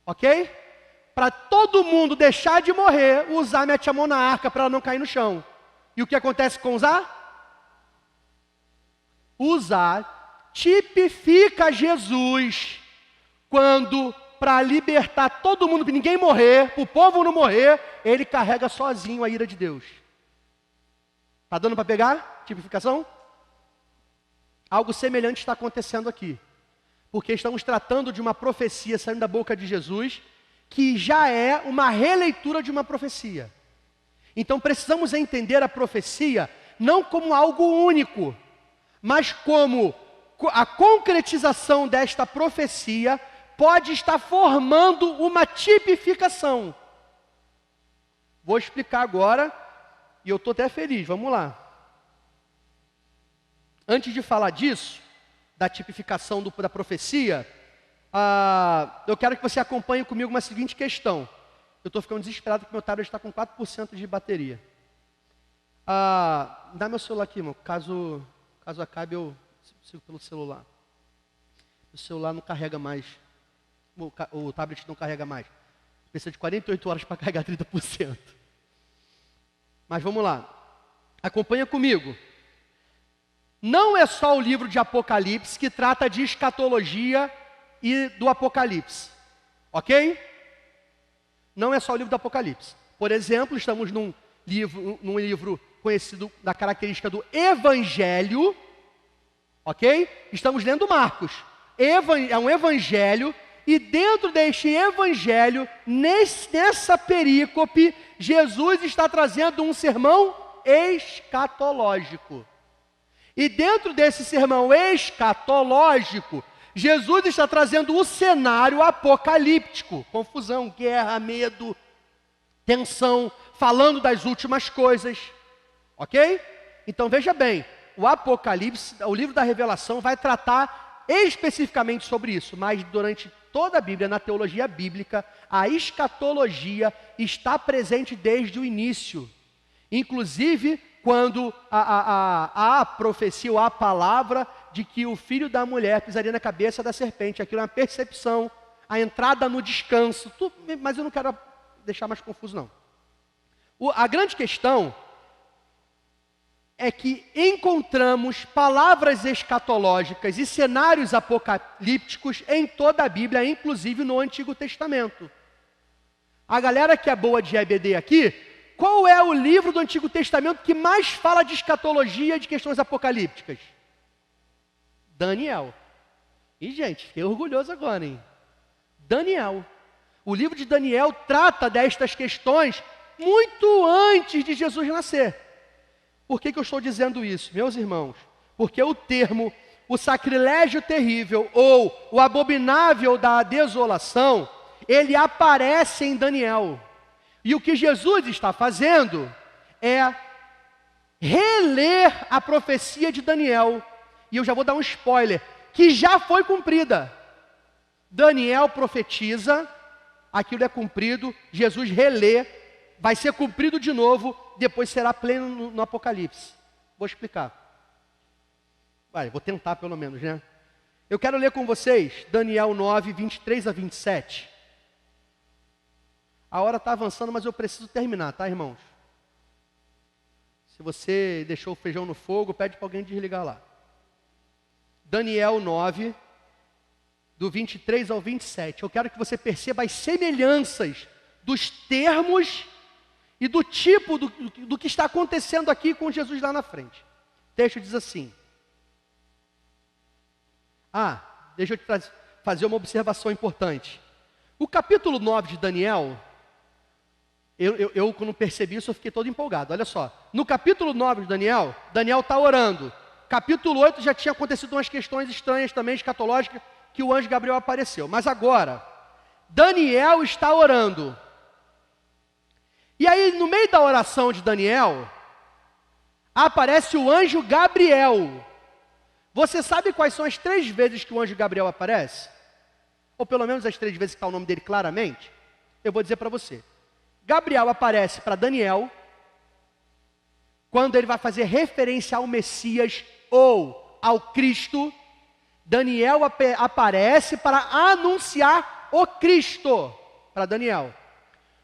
Ok? Para todo mundo deixar de morrer, usar mete a mão na arca para ela não cair no chão. E o que acontece com usar? Usar tipifica Jesus quando, para libertar todo mundo, para ninguém morrer, para o povo não morrer, ele carrega sozinho a ira de Deus. Está dando para pegar? Tipificação? Algo semelhante está acontecendo aqui. Porque estamos tratando de uma profecia saindo da boca de Jesus, que já é uma releitura de uma profecia. Então precisamos entender a profecia não como algo único, mas como a concretização desta profecia pode estar formando uma tipificação. Vou explicar agora, e eu estou até feliz, vamos lá. Antes de falar disso, da tipificação da profecia, eu quero que você acompanhe comigo uma seguinte questão. Eu estou ficando desesperado porque meu tablet está com 4% de bateria. Dá meu celular aqui, irmão. Caso acabe, eu sigo pelo celular. O celular não carrega mais. O tablet não carrega mais. Precisa de 48 horas para carregar 30%. Mas vamos lá. Acompanha comigo. Não é só o livro de Apocalipse que trata de escatologia e do Apocalipse. Ok? Não é só o livro do Apocalipse. Por exemplo, estamos num livro conhecido da característica do Evangelho. Ok? Estamos lendo Marcos. É um Evangelho. E dentro deste Evangelho, nessa perícope, Jesus está trazendo um sermão escatológico. E dentro desse sermão escatológico, Jesus está trazendo o cenário apocalíptico. Confusão, guerra, medo, tensão, falando das últimas coisas. Ok? Então veja bem, o Apocalipse, o livro da Revelação, vai tratar especificamente sobre isso. Mas durante toda a Bíblia, na teologia bíblica, a escatologia está presente desde o início. Inclusive, quando a profecia ou a palavra de que o filho da mulher pisaria na cabeça da serpente. Aquilo é uma percepção, a entrada no descanso. Mas eu não quero deixar mais confuso, não. A grande questão é que encontramos palavras escatológicas e cenários apocalípticos em toda a Bíblia, inclusive no Antigo Testamento. A galera que é boa de EBD aqui, qual é o livro do Antigo Testamento que mais fala de escatologia e de questões apocalípticas? Daniel. E, gente, fiquei orgulhoso agora, hein? Daniel. O livro de Daniel trata destas questões muito antes de Jesus nascer. Por que eu estou dizendo isso, meus irmãos? Porque o termo, o sacrilégio terrível ou o abominável da desolação, ele aparece em Daniel. E o que Jesus está fazendo é reler a profecia de Daniel. E eu já vou dar um spoiler, que já foi cumprida. Daniel profetiza, aquilo é cumprido, Jesus relê, vai ser cumprido de novo, depois será pleno no Apocalipse. Vou explicar. Vou tentar pelo menos, né? Eu quero ler com vocês Daniel 9, 23 a 27. A hora está avançando, mas eu preciso terminar, tá, irmãos? Se você deixou o feijão no fogo, pede para alguém desligar lá. Daniel 9, do 23 ao 27. Eu quero que você perceba as semelhanças dos termos e do tipo do que está acontecendo aqui com Jesus lá na frente. O texto diz assim. Deixa eu te fazer uma observação importante. O capítulo 9 de Daniel, eu quando percebi isso, eu fiquei todo empolgado. Olha só, no capítulo 9 de Daniel, Daniel está orando. Capítulo 8 já tinha acontecido umas questões estranhas também, escatológicas, que o anjo Gabriel apareceu. Mas agora, Daniel está orando. E aí, no meio da oração de Daniel, aparece o anjo Gabriel. Você sabe quais são as 3 vezes que o anjo Gabriel aparece? Ou pelo menos as 3 vezes que está o nome dele claramente? Eu vou dizer para você. Gabriel aparece para Daniel, quando ele vai fazer referência ao Messias ou ao Cristo. Daniel aparece para anunciar o Cristo para Daniel.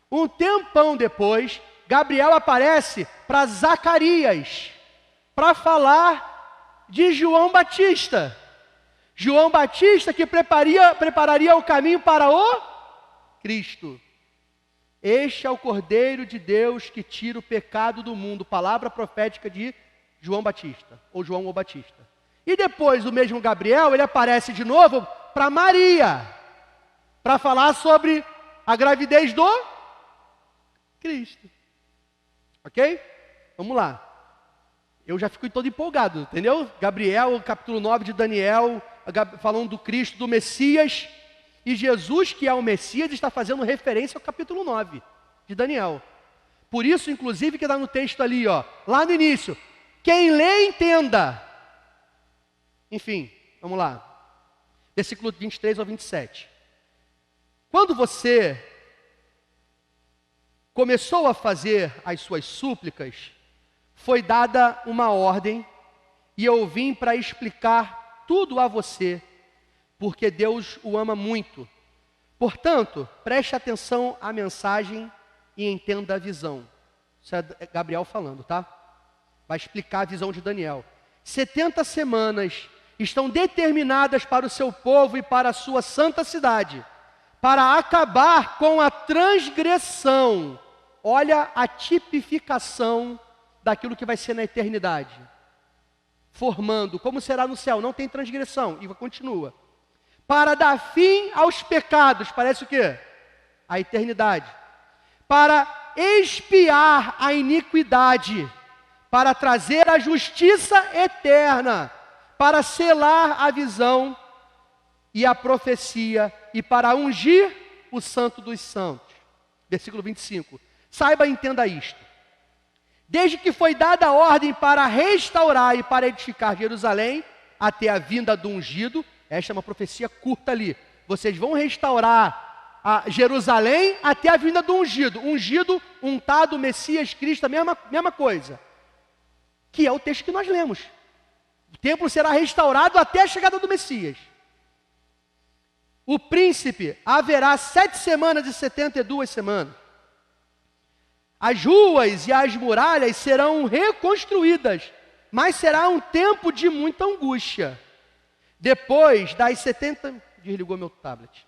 Um tempão depois, Gabriel aparece para Zacarias, para falar de João Batista. João Batista que prepararia o caminho para o Cristo. Este é o Cordeiro de Deus que tira o pecado do mundo. Palavra profética de João Batista, ou João o Batista. E depois o mesmo Gabriel, ele aparece de novo para Maria, para falar sobre a gravidez do Cristo. Ok? Vamos lá. Eu já fico todo empolgado, entendeu? Gabriel, capítulo 9 de Daniel, falando do Cristo, do Messias. E Jesus, que é o Messias, está fazendo referência ao capítulo 9 de Daniel. Por isso, inclusive, que está no texto ali, lá no início. Quem lê, entenda. Enfim, vamos lá. Versículo 23 ao 27. Quando você começou a fazer as suas súplicas, foi dada uma ordem, e eu vim para explicar tudo a você, porque Deus o ama muito. Portanto, preste atenção à mensagem e entenda a visão. Isso é Gabriel falando, tá? Vai explicar a visão de Daniel. 70 semanas estão determinadas para o seu povo e para a sua santa cidade, para acabar com a transgressão. Olha a tipificação daquilo que vai ser na eternidade. Formando, como será no céu, não tem transgressão, e continua. Para dar fim aos pecados, parece o quê? A eternidade. Para expiar a iniquidade, para trazer a justiça eterna, para selar a visão e a profecia, e para ungir o santo dos santos. Versículo 25. Saiba e entenda isto. Desde que foi dada a ordem para restaurar e para edificar Jerusalém, até a vinda do ungido, esta é uma profecia curta ali. Vocês vão restaurar a Jerusalém até a vinda do ungido. Ungido, untado, Messias, Cristo, a mesma coisa. Que é o texto que nós lemos. O templo será restaurado até a chegada do Messias. O príncipe haverá 7 semanas e 72 semanas. As ruas e as muralhas serão reconstruídas, mas será um tempo de muita angústia. Depois das 70... Desligou meu tablet.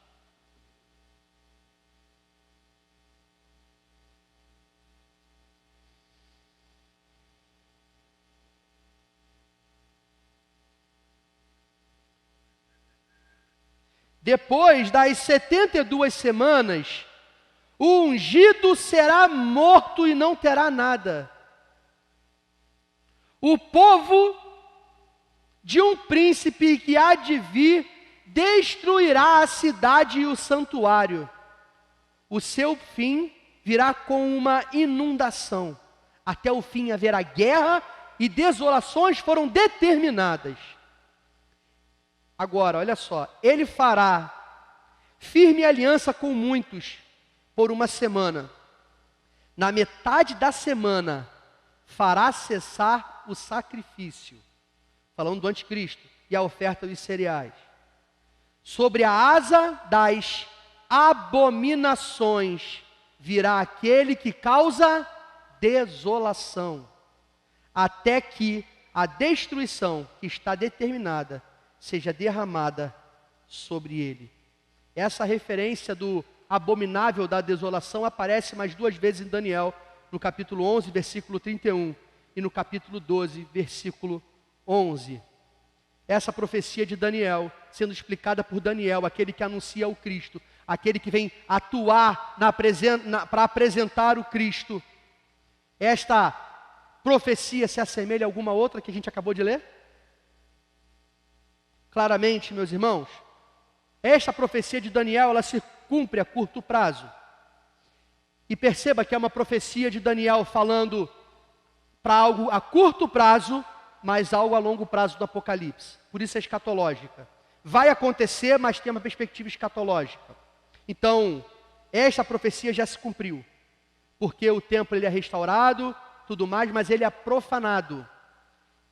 Depois das 72 semanas, o ungido será morto e não terá nada. O povo de um príncipe que há de vir destruirá a cidade e o santuário. O seu fim virá com uma inundação. Até o fim haverá guerra e desolações foram determinadas. Agora, olha só, ele fará firme aliança com muitos por uma semana. Na metade da semana, fará cessar o sacrifício, falando do anticristo, e a oferta dos cereais. Sobre a asa das abominações virá aquele que causa desolação, até que a destruição que está determinada seja derramada sobre ele. Essa referência do abominável da desolação aparece mais 2 vezes em Daniel, no capítulo 11, versículo 31, e no capítulo 12, versículo 11. Essa profecia de Daniel, sendo explicada por Daniel, aquele que anuncia o Cristo, aquele que vem atuar para apresentar o Cristo. Esta profecia se assemelha a alguma outra que a gente acabou de ler? Claramente, meus irmãos, esta profecia de Daniel, ela se cumpre a curto prazo. E perceba que é uma profecia de Daniel falando para algo a curto prazo, mas algo a longo prazo do Apocalipse. Por isso é escatológica. Vai acontecer, mas tem uma perspectiva escatológica. Então, esta profecia já se cumpriu. Porque o templo ele é restaurado, tudo mais, mas ele é profanado.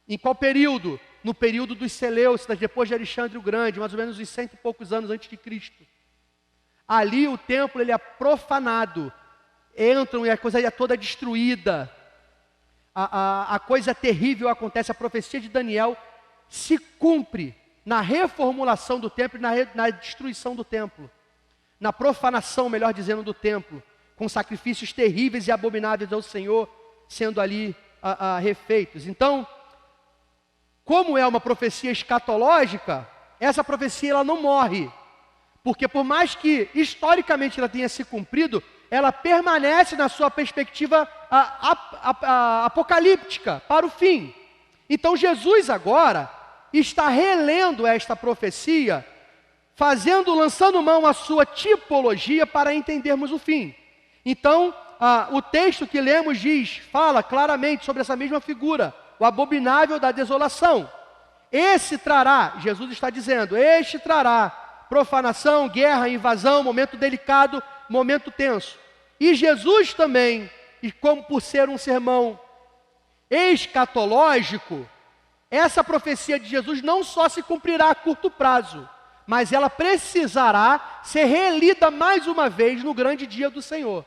Em qual período? No período dos Seleucidas, depois de Alexandre o Grande, mais ou menos uns 100 e poucos anos antes de Cristo. Ali o templo ele é profanado. Entram e a coisa é toda destruída. A coisa terrível acontece, a profecia de Daniel se cumpre na reformulação do templo e na destruição do templo. Na profanação, melhor dizendo, do templo, com sacrifícios terríveis e abomináveis ao Senhor, sendo ali refeitos. Então, como é uma profecia escatológica, essa profecia ela não morre. Porque por mais que historicamente ela tenha se cumprido, ela permanece na sua perspectiva apocalíptica, para o fim. Então Jesus agora está relendo esta profecia, lançando mão à sua tipologia para entendermos o fim. Então, o texto que lemos fala claramente sobre essa mesma figura, o abominável da desolação. Esse trará, Jesus está dizendo, este trará profanação, guerra, invasão, momento delicado, momento tenso. E Jesus também, e como por ser um sermão escatológico, essa profecia de Jesus não só se cumprirá a curto prazo, mas ela precisará ser relida mais uma vez no grande dia do Senhor.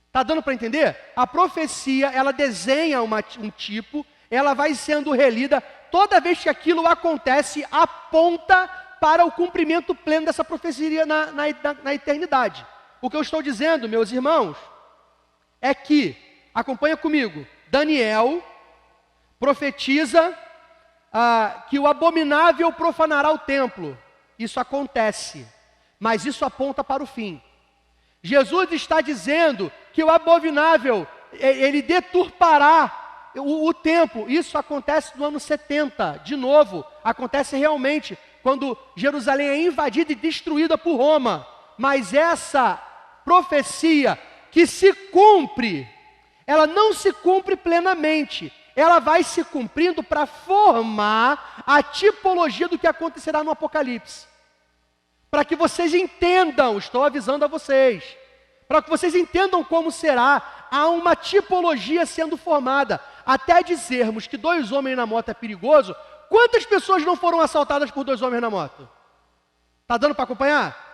Está dando para entender? A profecia, ela desenha um tipo, ela vai sendo relida, toda vez que aquilo acontece, aponta para o cumprimento pleno dessa profecia na eternidade. O que eu estou dizendo, meus irmãos, é que, acompanha comigo, Daniel profetiza que o abominável profanará o templo. Isso acontece, mas isso aponta para o fim. Jesus está dizendo que o abominável, ele deturpará o templo. Isso acontece no ano 70, de novo, acontece realmente, quando Jerusalém é invadida e destruída por Roma. Mas essa profecia que se cumpre, ela não se cumpre plenamente. Ela vai se cumprindo para formar a tipologia do que acontecerá no Apocalipse. Para que vocês entendam, estou avisando a vocês, para que vocês entendam como será, há uma tipologia sendo formada. Até dizermos que 2 homens na moto é perigoso, quantas pessoas não foram assaltadas por 2 homens na moto? Está dando para acompanhar?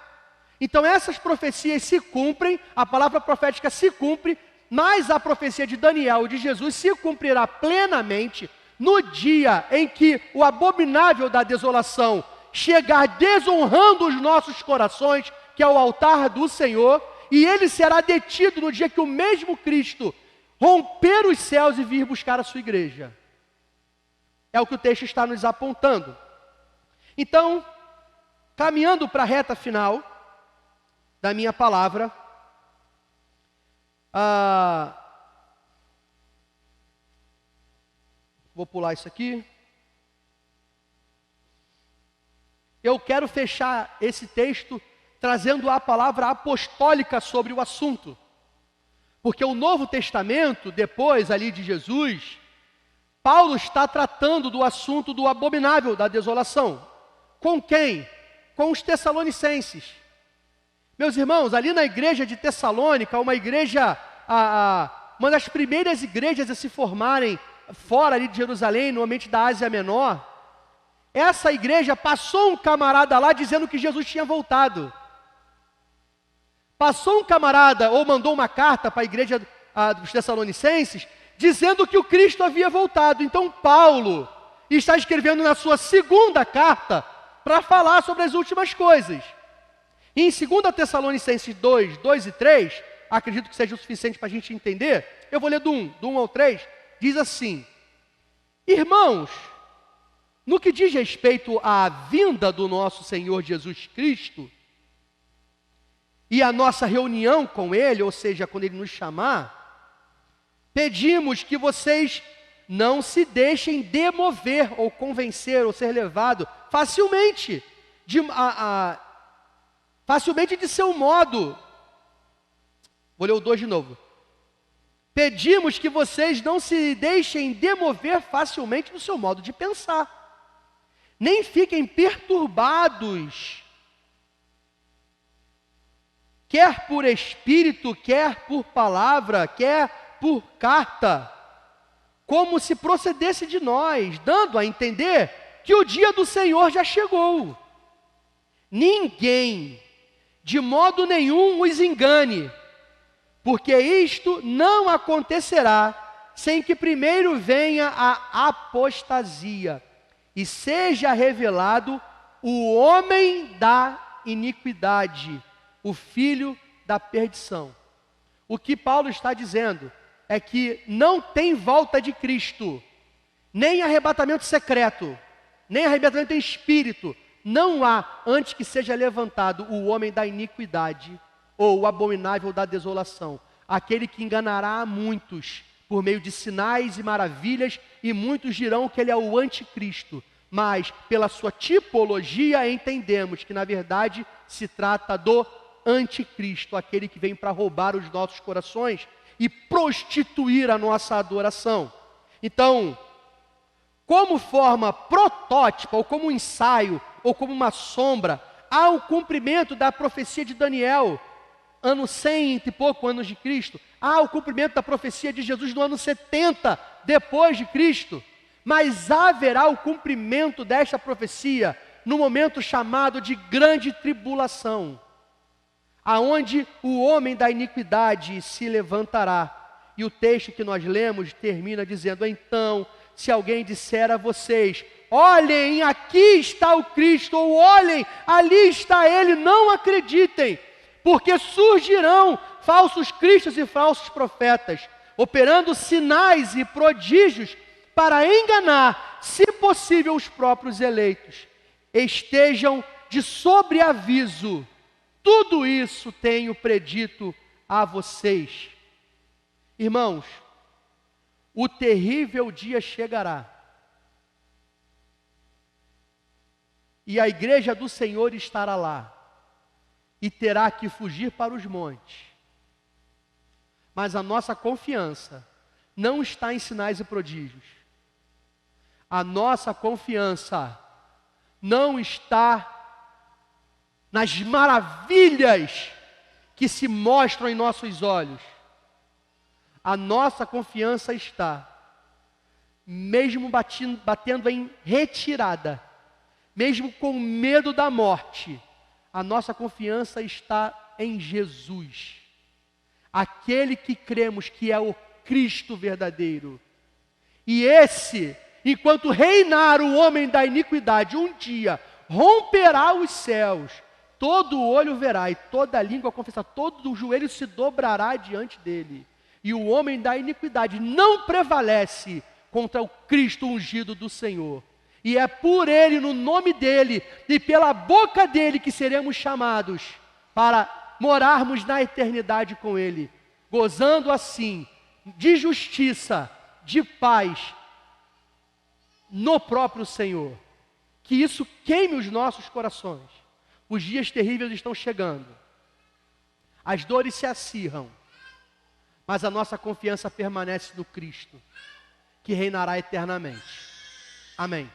Então essas profecias se cumprem, a palavra profética se cumpre, mas a profecia de Daniel e de Jesus se cumprirá plenamente no dia em que o abominável da desolação chegar desonrando os nossos corações, que é o altar do Senhor, e ele será detido no dia que o mesmo Cristo romper os céus e vir buscar a sua igreja. É o que o texto está nos apontando. Então, caminhando para a reta final da minha palavra, vou pular isso aqui. Eu quero fechar esse texto trazendo a palavra apostólica sobre o assunto. Porque o Novo Testamento, depois ali de Jesus, Paulo está tratando do assunto do abominável da desolação. Com quem? Com os Tessalonicenses. Meus irmãos, ali na igreja de Tessalônica, uma igreja, uma das primeiras igrejas a se formarem fora ali de Jerusalém, no ambiente da Ásia Menor, essa igreja passou um camarada lá dizendo que Jesus tinha voltado. Passou um camarada, ou mandou uma carta para a igreja dos Tessalonicenses, dizendo que o Cristo havia voltado. Então Paulo está escrevendo na sua segunda carta para falar sobre as últimas coisas. E em 2 Tessalonicenses 2, 2 e 3, acredito que seja o suficiente para a gente entender, eu vou ler do 1 ao 3, diz assim: irmãos, no que diz respeito à vinda do nosso Senhor Jesus Cristo e a nossa reunião com Ele, ou seja, quando Ele nos chamar, pedimos que vocês não se deixem demover ou convencer ou ser levado facilmente de seu modo. Vou ler o 2 de novo. Pedimos que vocês não se deixem demover facilmente do seu modo de pensar, nem fiquem perturbados, quer por espírito, quer por palavra, quer por carta, como se procedesse de nós, dando a entender que o dia do Senhor já chegou. Ninguém, de modo nenhum, os engane, porque isto não acontecerá sem que primeiro venha a apostasia e seja revelado o homem da iniquidade, o filho da perdição. O que Paulo está dizendo é que não tem volta de Cristo, nem arrebatamento secreto, nem arrebatamento em espírito, não há antes que seja levantado o homem da iniquidade, ou o abominável da desolação, aquele que enganará a muitos por meio de sinais e maravilhas, e muitos dirão que ele é o anticristo, mas pela sua tipologia entendemos que na verdade se trata do anticristo, aquele que vem para roubar os nossos corações e prostituir a nossa adoração. Então, como forma protótipa, ou como um ensaio, ou como uma sombra, ao cumprimento da profecia de Daniel, ano 100 e pouco anos de Cristo, ao cumprimento da profecia de Jesus no ano 70 depois de Cristo, mas haverá o cumprimento desta profecia no momento chamado de grande tribulação, aonde o homem da iniquidade se levantará. E o texto que nós lemos termina dizendo: então, se alguém disser a vocês, olhem, aqui está o Cristo, ou olhem, ali está ele, não acreditem, porque surgirão falsos cristos e falsos profetas, operando sinais e prodígios para enganar, se possível, os próprios eleitos. Estejam de sobreaviso, tudo isso tenho predito a vocês. Irmãos, o terrível dia chegará, e a igreja do Senhor estará lá, e terá que fugir para os montes. Mas a nossa confiança não está em sinais e prodígios. A nossa confiança não está nas maravilhas que se mostram em nossos olhos. A nossa confiança está, mesmo batendo em retirada, mesmo com medo da morte, a nossa confiança está em Jesus, aquele que cremos que é o Cristo verdadeiro. E esse, enquanto reinar o homem da iniquidade, um dia romperá os céus, todo olho verá e toda língua confessará, todo joelho se dobrará diante dele. E o homem da iniquidade não prevalece contra o Cristo ungido do Senhor. E é por ele, no nome dele e pela boca dele que seremos chamados para morarmos na eternidade com ele, gozando assim de justiça, de paz no próprio Senhor. Que isso queime os nossos corações. Os dias terríveis estão chegando. As dores se acirram, mas a nossa confiança permanece no Cristo, que reinará eternamente. Amém.